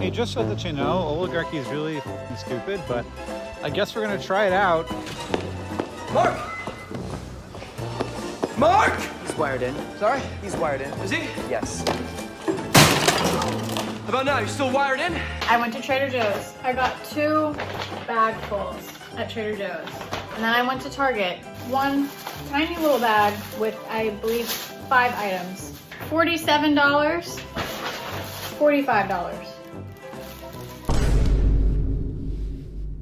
Hey, just so that you know, oligarchy is really f***ing stupid, but I guess we're gonna try it out. Mark! Mark! He's wired in. Sorry? He's wired in. Is he? Yes. How about now? You still wired in? I went to Trader Joe's. I got 2 bagfuls at Trader Joe's. And then I went to Target. One tiny little bag with, I believe, 5 items. $47, $45.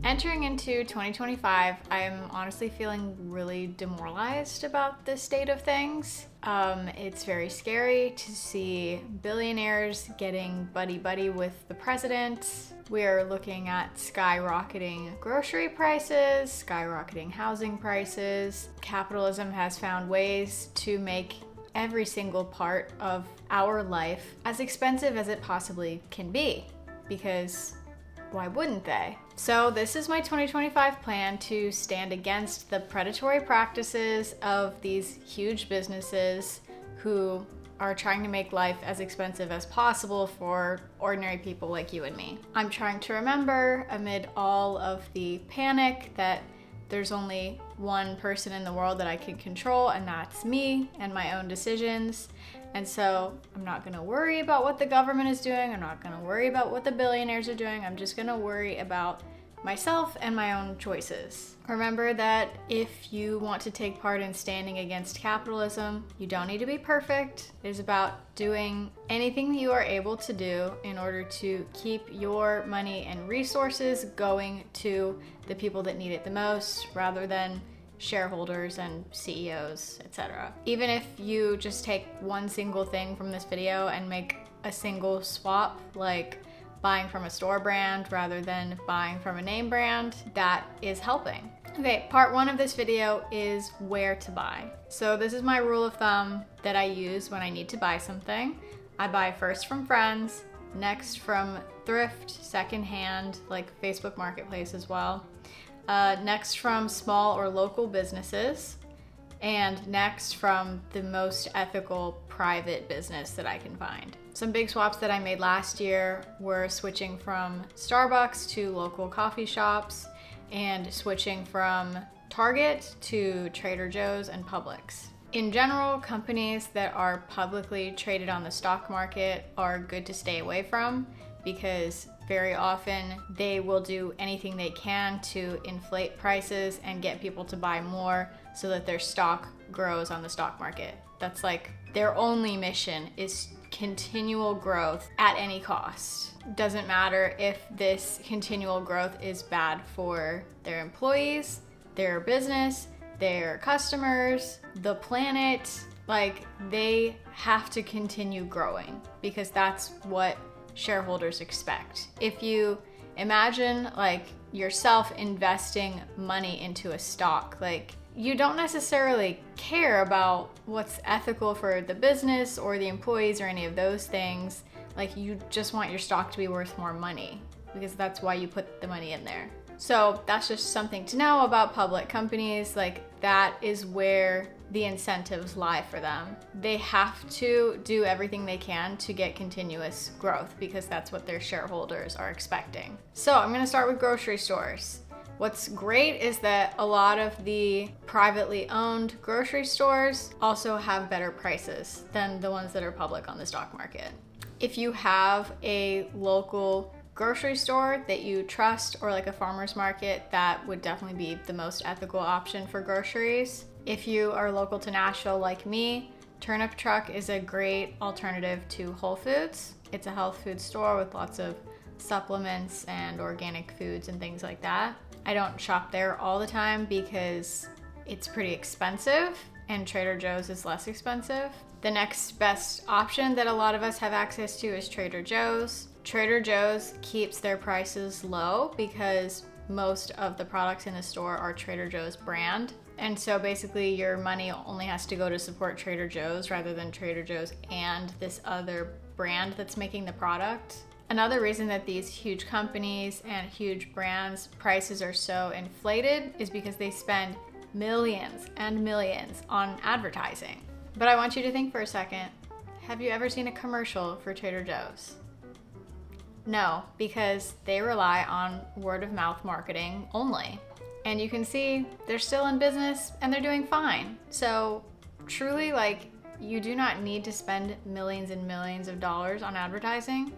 Entering into 2025, I'm honestly feeling really demoralized about the state of things. It's very scary to see billionaires getting buddy-buddy with the president. We are looking at skyrocketing grocery prices, skyrocketing housing prices. Capitalism has found ways to make every single part of our life as expensive as it possibly can be, because why wouldn't they? So this is my 2025 plan to stand against the predatory practices of these huge businesses who are trying to make life as expensive as possible for ordinary people like you and me. I'm trying to remember, amid all of the panic, that there's only one person in the world that I can control, and that's me and my own decisions. And so I'm not gonna worry about what the government is doing. I'm not gonna worry about what the billionaires are doing. I'm just gonna worry about myself and my own choices. Remember that if you want to take part in standing against capitalism, you don't need to be perfect. It is about doing anything that you are able to do in order to keep your money and resources going to the people that need it the most, rather than shareholders and CEOs, etc. Even if you just take one single thing from this video and make a single swap, like buying from a store brand rather than buying from a name brand, that is helping. Okay, part 1 of this video is where to buy. So this is my rule of thumb that I use when I need to buy something. I buy first from friends, next from thrift, secondhand, like Facebook Marketplace as well. Next from small or local businesses, and next from the most ethical private business that I can find. Some big swaps that I made last year were switching from Starbucks to local coffee shops, and switching from Target to Trader Joe's and Publix. In general, companies that are publicly traded on the stock market are good to stay away from, because very often they will do anything they can to inflate prices and get people to buy more so that their stock grows on the stock market. That's like their only mission, is continual growth at any cost. Doesn't matter if this continual growth is bad for their employees, their business, their customers, the planet. Like, they have to continue growing because that's what shareholders expect. If you imagine like yourself investing money into a stock, like, you don't necessarily care about what's ethical for the business or the employees or any of those things. Like, you just want your stock to be worth more money because that's why you put the money in there. So that's just something to know about public companies. Like, that is where the incentives lie for them. They have to do everything they can to get continuous growth because that's what their shareholders are expecting. So I'm gonna start with grocery stores. What's great is that a lot of the privately owned grocery stores also have better prices than the ones that are public on the stock market. If you have a local grocery store that you trust, or like a farmer's market, that would definitely be the most ethical option for groceries. If you are local to Nashville like me, Turnip Truck is a great alternative to Whole Foods. It's a health food store with lots of supplements and organic foods and things like that. I don't shop there all the time because it's pretty expensive, and Trader Joe's is less expensive. The next best option that a lot of us have access to is Trader Joe's. Trader Joe's keeps their prices low because most of the products in the store are Trader Joe's brand. And so basically your money only has to go to support Trader Joe's rather than Trader Joe's and this other brand that's making the product. Another reason that these huge companies and huge brands' prices are so inflated is because they spend millions and millions on advertising. But I want you to think for a second, have you ever seen a commercial for Trader Joe's? No, because they rely on word of mouth marketing only. And you can see they're still in business and they're doing fine. So truly, like, you do not need to spend millions and millions of dollars on advertising.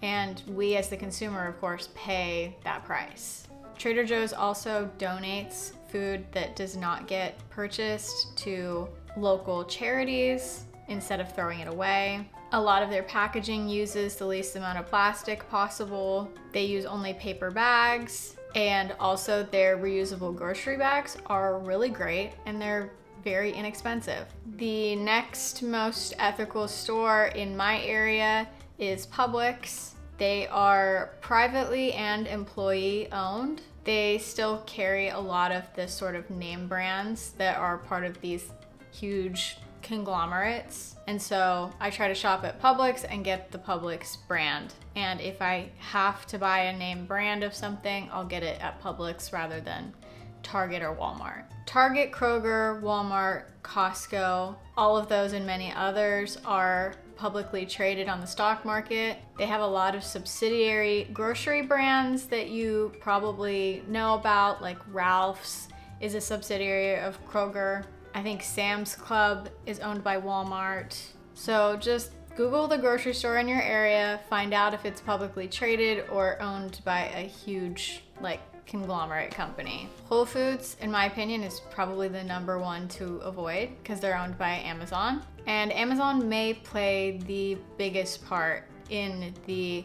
And we as the consumer, of course, pay that price. Trader Joe's also donates food that does not get purchased to local charities instead of throwing it away. A lot of their packaging uses the least amount of plastic possible. They use only paper bags, and also their reusable grocery bags are really great and they're very inexpensive. The next most ethical store in my area is Publix. They are privately and employee owned. They still carry a lot of the sort of name brands that are part of these huge conglomerates. And so I try to shop at Publix and get the Publix brand. And if I have to buy a name brand of something, I'll get it at Publix rather than Target or Walmart. Target, Kroger, Walmart, Costco, all of those and many others are publicly traded on the stock market. They have a lot of subsidiary grocery brands that you probably know about, like Ralph's is a subsidiary of Kroger. I think Sam's Club is owned by Walmart. So just Google the grocery store in your area, find out if it's publicly traded or owned by a huge, like, conglomerate company. Whole Foods, in my opinion, is probably the number one to avoid because they're owned by Amazon. And Amazon may play the biggest part in the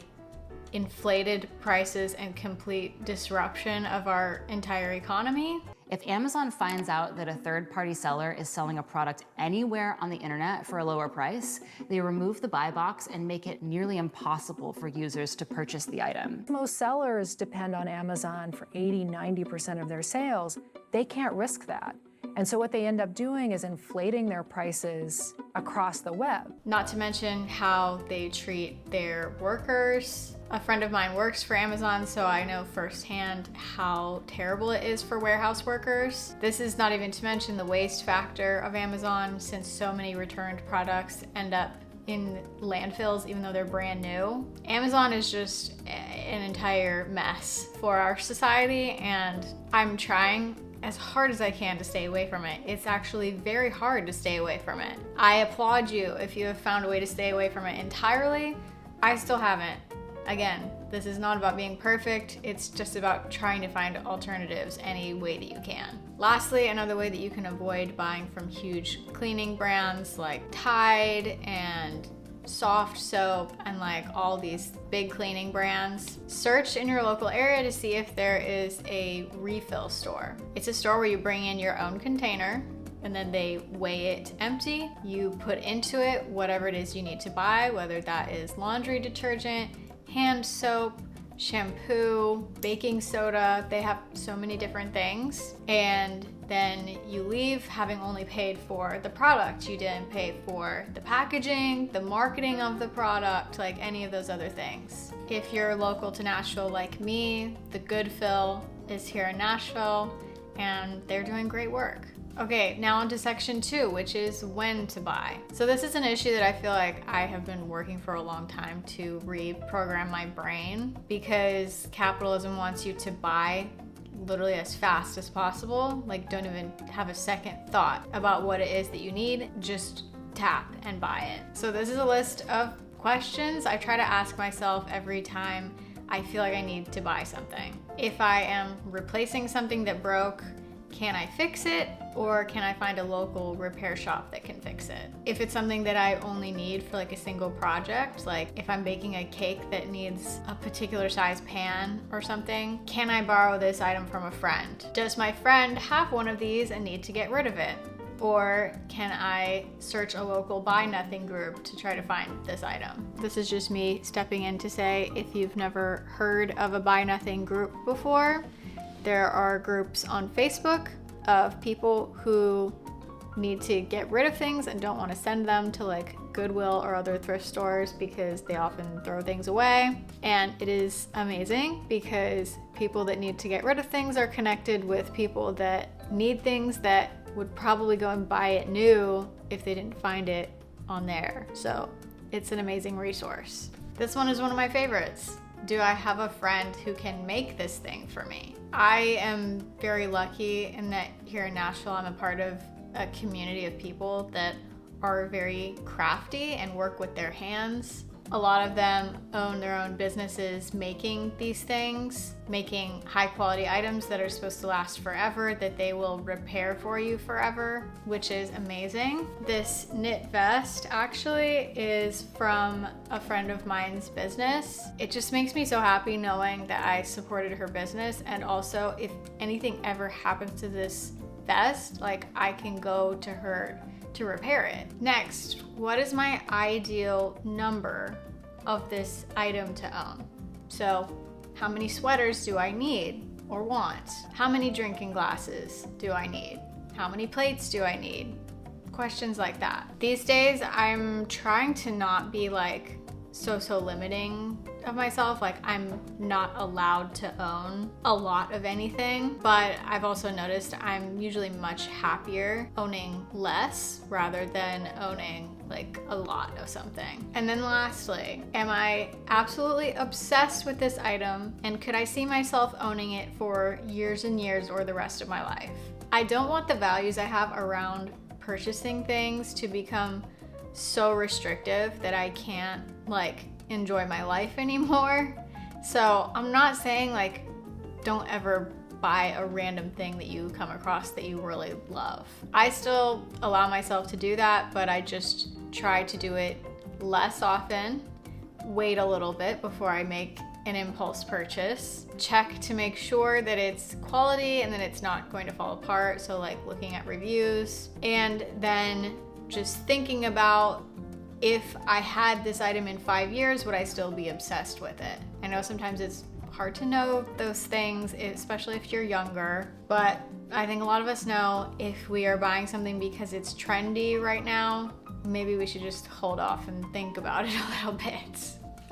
inflated prices and complete disruption of our entire economy. If Amazon finds out that a third-party seller is selling a product anywhere on the internet for a lower price, they remove the buy box and make it nearly impossible for users to purchase the item. Most sellers depend on Amazon for 80–90% of their sales. They can't risk that. And so what they end up doing is inflating their prices across the web. Not to mention how they treat their workers. A friend of mine works for Amazon, so I know firsthand how terrible it is for warehouse workers. This is not even to mention the waste factor of Amazon, since so many returned products end up in landfills even though they're brand new. Amazon is just an entire mess for our society, and I'm trying as hard as I can to stay away from it. It's actually very hard to stay away from it. I applaud you if you have found a way to stay away from it entirely. I still haven't. Again, this is not about being perfect. It's just about trying to find alternatives any way that you can. Lastly, another way that you can avoid buying from huge cleaning brands like Tide and Soft Soap and like all these big cleaning brands. Search in your local area to see if there is a refill store. It's a store where you bring in your own container and then they weigh it empty. You put into it whatever it is you need to buy, whether that is laundry detergent, hand soap, shampoo, baking soda. They have so many different things. And then you leave having only paid for the product. You didn't pay for the packaging, the marketing of the product, like any of those other things. If you're local to Nashville like me, the Good Fill is here in Nashville and they're doing great work. Okay, now on to section 2, which is when to buy. So this is an issue that I feel like I have been working for a long time to reprogram my brain, because capitalism wants you to buy literally as fast as possible. Like, don't even have a second thought about what it is that you need, just tap and buy it. So this is a list of questions I try to ask myself every time I feel like I need to buy something. If I am replacing something that broke, can I fix it, or can I find a local repair shop that can fix it? If it's something that I only need for like a single project, like if I'm baking a cake that needs a particular size pan or something, can I borrow this item from a friend? Does my friend have one of these and need to get rid of it? Or can I search a local buy nothing group to try to find this item? This is just me stepping in to say, if you've never heard of a buy nothing group before, there are groups on Facebook of people who need to get rid of things and don't want to send them to like Goodwill or other thrift stores because they often throw things away. And it is amazing because people that need to get rid of things are connected with people that need things that would probably go and buy it new if they didn't find it on there. So it's an amazing resource. This one is one of my favorites. do I have a friend who can make this thing for me? I am very lucky in that here in Nashville, I'm a part of a community of people that are very crafty and work with their hands. A lot of them own their own businesses making these things, making high quality items that are supposed to last forever, that they will repair for you forever, which is amazing. This knit vest actually is from a friend of mine's business. It just makes me so happy knowing that I supported her business, and also if anything ever happens to this vest, like I can go to her to repair it. Next, what is my ideal number of this item to own? So, how many sweaters do I need or want? How many drinking glasses do I need? How many plates do I need? Questions like that. These days, I'm trying to not be like so limiting of myself. Like I'm not allowed to own a lot of anything, but I've also noticed I'm usually much happier owning less rather than owning like a lot of something. And then lastly, am I absolutely obsessed with this item and could I see myself owning it for years and years or the rest of my life? I don't want the values I have around purchasing things to become so restrictive that I can't like enjoy my life anymore. So I'm not saying like don't ever buy a random thing that you come across that you really love. I still allow myself to do that, but I just try to do it less often, wait a little bit before I make an impulse purchase, check to make sure that it's quality and that it's not going to fall apart, so like looking at reviews, and then just thinking about if I had this item in 5 years, would I still be obsessed with it? I know sometimes it's hard to know those things, especially if you're younger, but I think a lot of us know if we are buying something because it's trendy right now, maybe we should just hold off and think about it a little bit.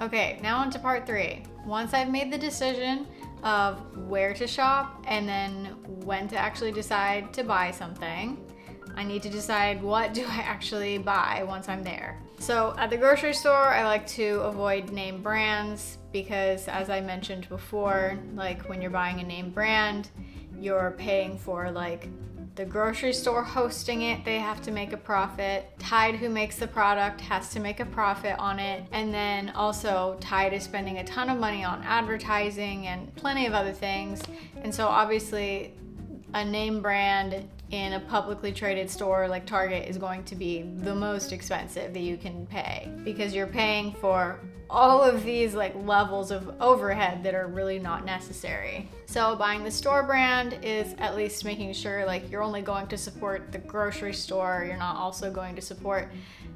Okay, now on to part 3. Once I've made the decision of where to shop and then when to actually decide to buy something, I need to decide what do I actually buy once I'm there. So at the grocery store, I like to avoid name brands because as I mentioned before, like when you're buying a name brand, you're paying for like the grocery store hosting it, they have to make a profit. Tide, who makes the product, has to make a profit on it. And then also Tide is spending a ton of money on advertising and plenty of other things. And so obviously a name brand in a publicly traded store like Target is going to be the most expensive that you can pay because you're paying for all of these like levels of overhead that are really not necessary. So buying the store brand is at least making sure like you're only going to support the grocery store, you're not also going to support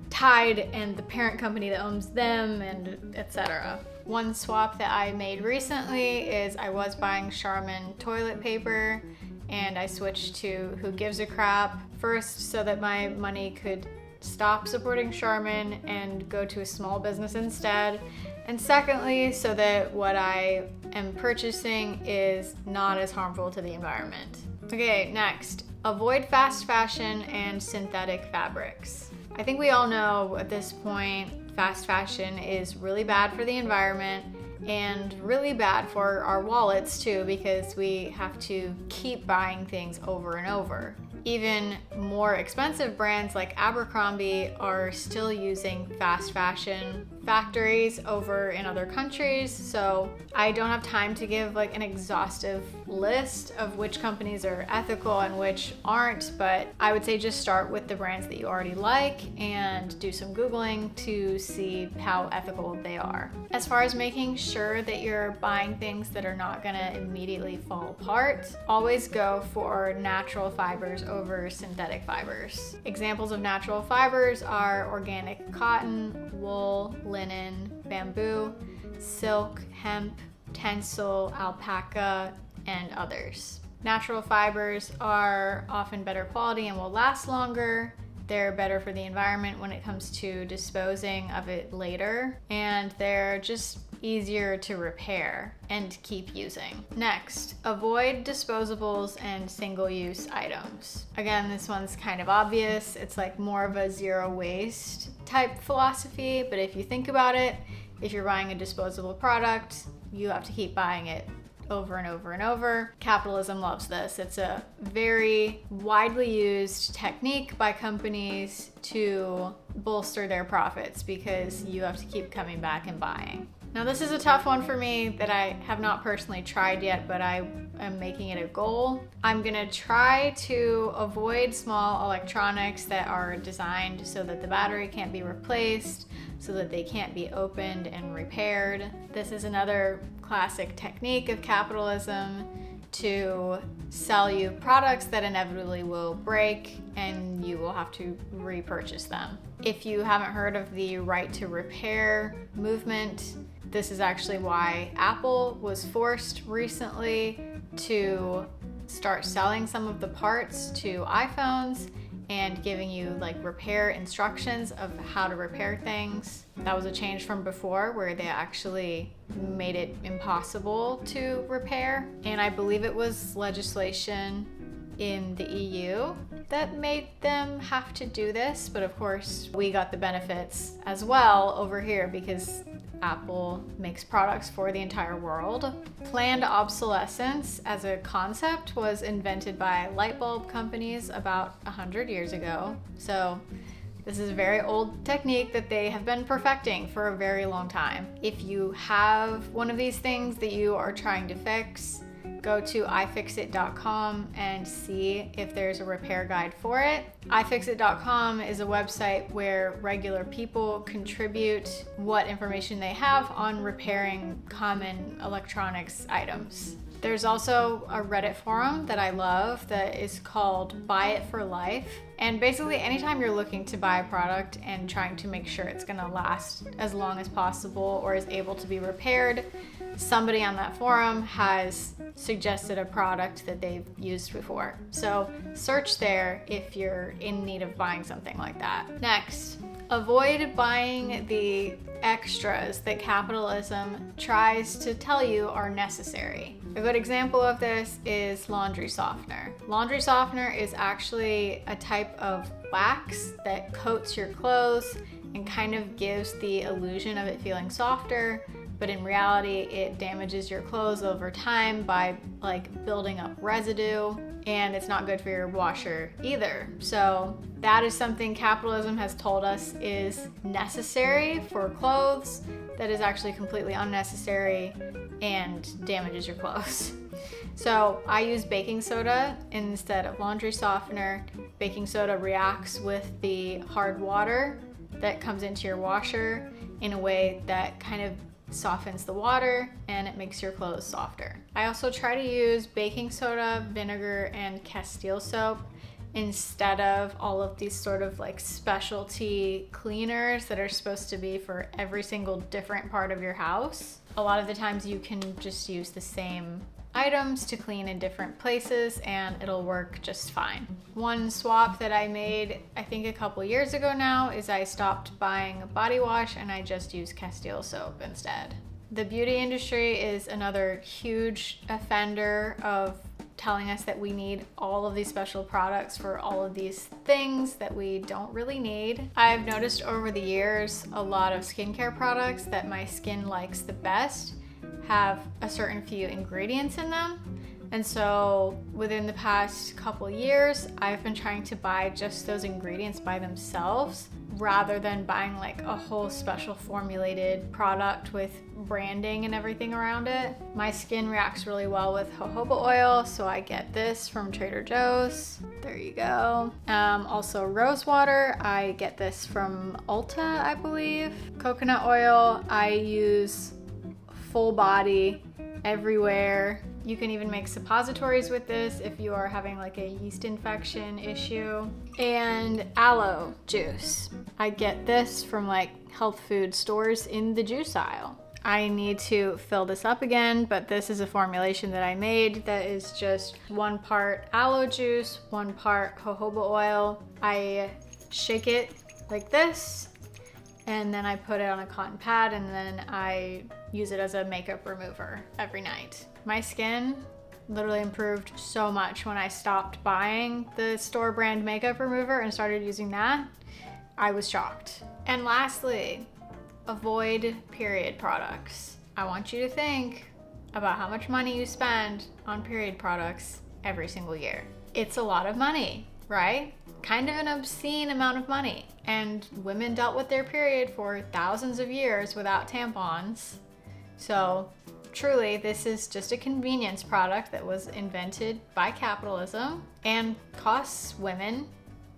Tide and the parent company that owns them, and etc. One swap that I made recently is I was buying Charmin toilet paper and I switched to Who Gives a Crap first so that my money could stop supporting Charmin and go to a small business instead, and secondly so that what I am purchasing is not as harmful to the environment. Okay, next, avoid fast fashion and synthetic fabrics. I think we all know at this point fast fashion is really bad for the environment and really bad for our wallets too, because we have to keep buying things over and over. Even more expensive brands like Abercrombie are still using fast fashion factories over in other countries, so I don't have time to give like an exhaustive list of which companies are ethical and which aren't, but I would say just start with the brands that you already like and do some Googling to see how ethical they are. As far as making sure that you're buying things that are not gonna immediately fall apart, always go for natural fibers over synthetic fibers. Examples of natural fibers are organic cotton, wool, linen, bamboo, silk, hemp, tencel, alpaca, and others. Natural fibers are often better quality and will last longer. They're better for the environment when it comes to disposing of it later, and they're just easier to repair and keep using. Next, avoid disposables and single-use items. Again, this one's kind of obvious. It's like more of a zero waste type philosophy, but if you think about it, if you're buying a disposable product, you have to keep buying it over and over and over. Capitalism loves this. It's a very widely used technique by companies to bolster their profits because you have to keep coming back and buying. Now, this is a tough one for me that I have not personally tried yet, but I am making it a goal. I'm gonna try to avoid small electronics that are designed so that the battery can't be replaced, so that they can't be opened and repaired. This is another classic technique of capitalism to sell you products that inevitably will break and you will have to repurchase them. If you haven't heard of the right to repair movement, this is actually why Apple was forced recently to start selling some of the parts to iPhones and giving you like repair instructions of how to repair things. That was a change from before where they actually made it impossible to repair. And I believe it was legislation in the EU that made them have to do this. But of course, we got the benefits as well over here because Apple makes products for the entire world. Planned obsolescence as a concept was invented by light bulb companies about 100 years ago. So this is a very old technique that they have been perfecting for a very long time. If you have one of these things that you are trying to fix, go to ifixit.com and see if there's a repair guide for it. ifixit.com is a website where regular people contribute what information they have on repairing common electronics items. There's also a Reddit forum that I love that is called Buy It for Life. And basically anytime you're looking to buy a product and trying to make sure it's gonna last as long as possible or is able to be repaired, somebody on that forum has suggested a product that they've used before. So search there if you're in need of buying something like that. Next, avoid buying the extras that capitalism tries to tell you are necessary. A good example of this is laundry softener. Laundry softener is actually a type of wax that coats your clothes and kind of gives the illusion of it feeling softer, but in reality it damages your clothes over time by like building up residue, and it's not good for your washer either. So that is something capitalism has told us is necessary for clothes that is actually completely unnecessary and damages your clothes. So I use baking soda instead of laundry softener. Baking soda reacts with the hard water that comes into your washer in a way that kind of softens the water and it makes your clothes softer. I also try to use baking soda, vinegar, and Castile soap instead of all of these sort of like specialty cleaners that are supposed to be for every single different part of your house. A lot of the times you can just use the same items to clean in different places and it'll work just fine. One swap that I made, I think a couple years ago now, is I stopped buying body wash and I just use Castile soap instead. The beauty industry is another huge offender of telling us that we need all of these special products for all of these things that we don't really need. I've noticed over the years a lot of skincare products that my skin likes the best have a certain few ingredients in them. And so within the past couple years, I've been trying to buy just those ingredients by themselves rather than buying like a whole special formulated product with branding and everything around it. My skin reacts really well with jojoba oil, so I get this from Trader Joe's. There you go. Also rose water, I get this from Ulta, I believe. Coconut oil, I use full body everywhere. You can even make suppositories with this if you are having like a yeast infection issue. And aloe juice. I get this from like health food stores in the juice aisle. I need to fill this up again, but this is a formulation that I made that is just 1 part aloe juice, 1 part jojoba oil. I shake it like this, and then I put it on a cotton pad, and then I use it as a makeup remover every night. My skin literally improved so much when I stopped buying the store brand makeup remover and started using that. I was shocked. And lastly, avoid period products. I want you to think about how much money you spend on period products every single year. It's a lot of money, right? Kind of an obscene amount of money. And women dealt with their period for thousands of years without tampons. So truly, this is just a convenience product that was invented by capitalism and costs women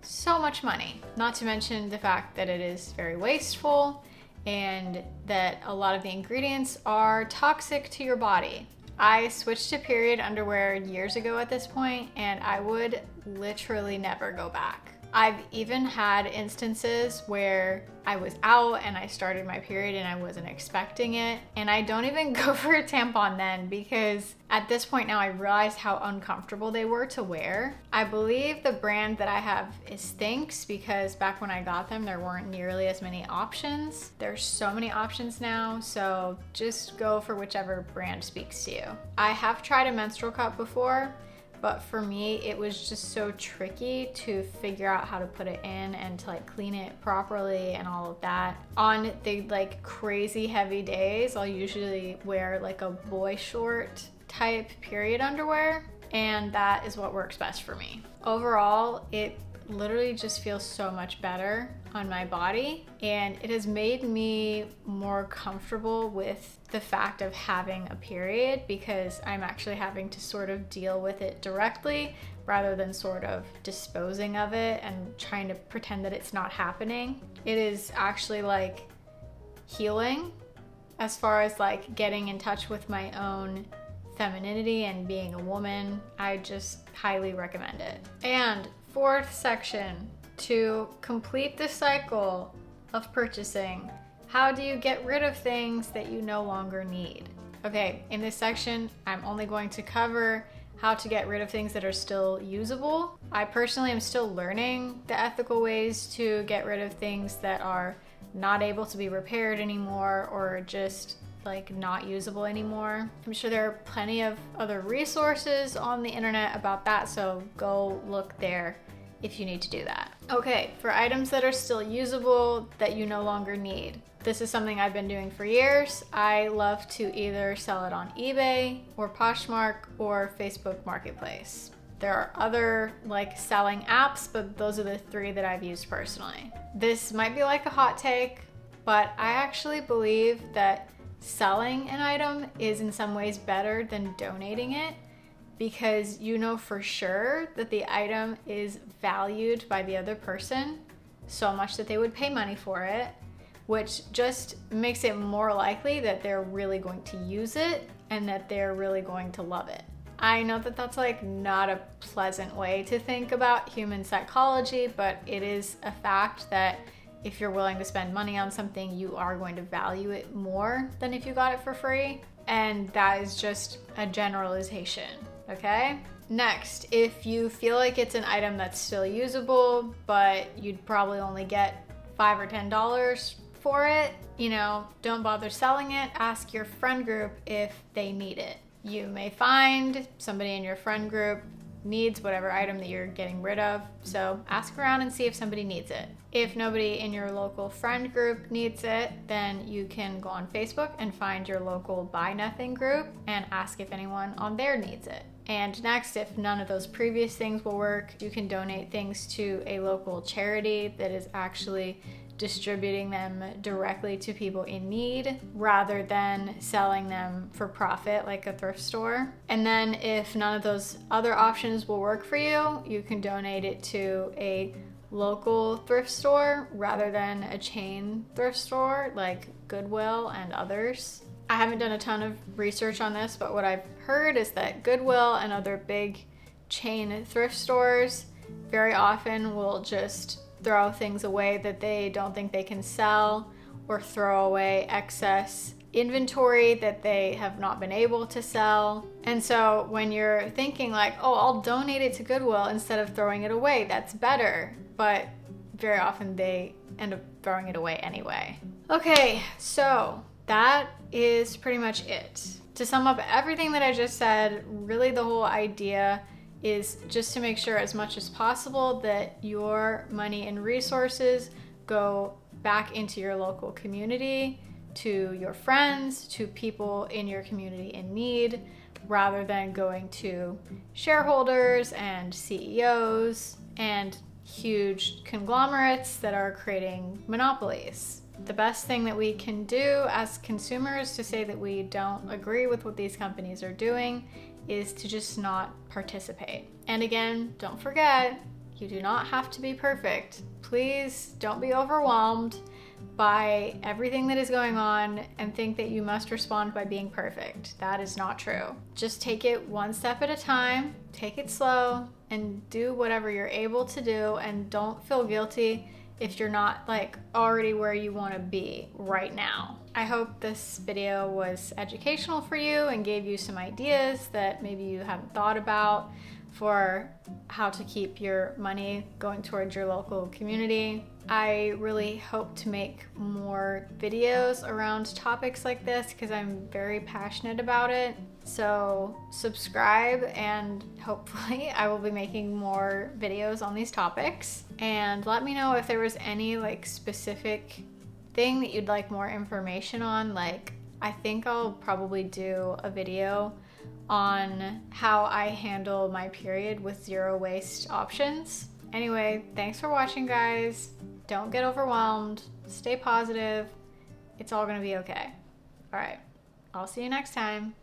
so much money. Not to mention the fact that it is very wasteful and that a lot of the ingredients are toxic to your body. I switched to period underwear years ago at this point, and I would literally never go back. I've even had instances where I was out and I started my period and I wasn't expecting it, and I don't even go for a tampon then, because at this point now I realize how uncomfortable they were to wear. I believe the brand that I have is Thinx, because back when I got them there weren't nearly as many options. There's so many options now, so just go for whichever brand speaks to you. I have tried a menstrual cup before, but for me, it was just so tricky to figure out how to put it in and to like clean it properly and all of that. On the like crazy heavy days, I'll usually wear like a boy short type period underwear, and that is what works best for me. Overall, it literally just feels so much better on my body, and it has made me more comfortable with the fact of having a period, because I'm actually having to sort of deal with it directly rather than sort of disposing of it and trying to pretend that it's not happening. It is actually like healing as far as like getting in touch with my own femininity and being a woman. I just highly recommend it. And fourth section, to complete the cycle of purchasing, how do you get rid of things that you no longer need? Okay, in this section, I'm only going to cover how to get rid of things that are still usable. I personally am still learning the ethical ways to get rid of things that are not able to be repaired anymore or just like not usable anymore. I'm sure there are plenty of other resources on the internet about that, so go look there if you need to do that. Okay, for items that are still usable that you no longer need. This is something I've been doing for years. I love to either sell it on eBay or Poshmark or Facebook Marketplace. There are other like selling apps, but those are the three that I've used personally. This might be like a hot take, but I actually believe that selling an item is in some ways better than donating it, because you know for sure that the item is valued by the other person so much that they would pay money for it, which just makes it more likely that they're really going to use it and that they're really going to love it. I know that that's like not a pleasant way to think about human psychology, but it is a fact that if you're willing to spend money on something, you are going to value it more than if you got it for free. And that is just a generalization, okay? Next, if you feel like it's an item that's still usable, but you'd probably only get $5 or $10 for it, you know, don't bother selling it. Ask your friend group if they need it. You may find somebody in your friend group needs whatever item that you're getting rid of, so ask around and see if somebody needs it. If nobody in your local friend group needs it, then you can go on Facebook and find your local Buy Nothing group and ask if anyone on there needs it. And next, if none of those previous things will work, you can donate things to a local charity that is actually distributing them directly to people in need rather than selling them for profit like a thrift store. And then if none of those other options will work for you, you can donate it to a local thrift store rather than a chain thrift store like Goodwill and others. I haven't done a ton of research on this, but what I've heard is that Goodwill and other big chain thrift stores very often will just throw things away that they don't think they can sell, or throw away excess inventory that they have not been able to sell. And so when you're thinking like, oh, I'll donate it to Goodwill instead of throwing it away, that's better. But very often they end up throwing it away anyway. Okay, so that is pretty much it. To sum up everything that I just said, really the whole idea is just to make sure as much as possible that your money and resources go back into your local community to your friends, to people in your community in need, rather than going to shareholders and CEOs and huge conglomerates that are creating monopolies. The best thing that we can do as consumers to say that we don't agree with what these companies are doing is to just not participate. And again, don't forget, you do not have to be perfect. Please don't be overwhelmed by everything that is going on and think that you must respond by being perfect. That is not true. Just take it one step at a time, take it slow, and do whatever you're able to do, and don't feel guilty if you're not like already where you want to be right now. I hope this video was educational for you and gave you some ideas that maybe you haven't thought about for how to keep your money going towards your local community. I really hope to make more videos around topics like this because I'm very passionate about it. So subscribe, and hopefully I will be making more videos on these topics. And let me know if there was any like specific thing that you'd like more information on. Like, I think I'll probably do a video on how I handle my period with zero waste options. Anyway, thanks for watching, guys. Don't get overwhelmed. Stay positive. It's all gonna be okay. All right, I'll see you next time.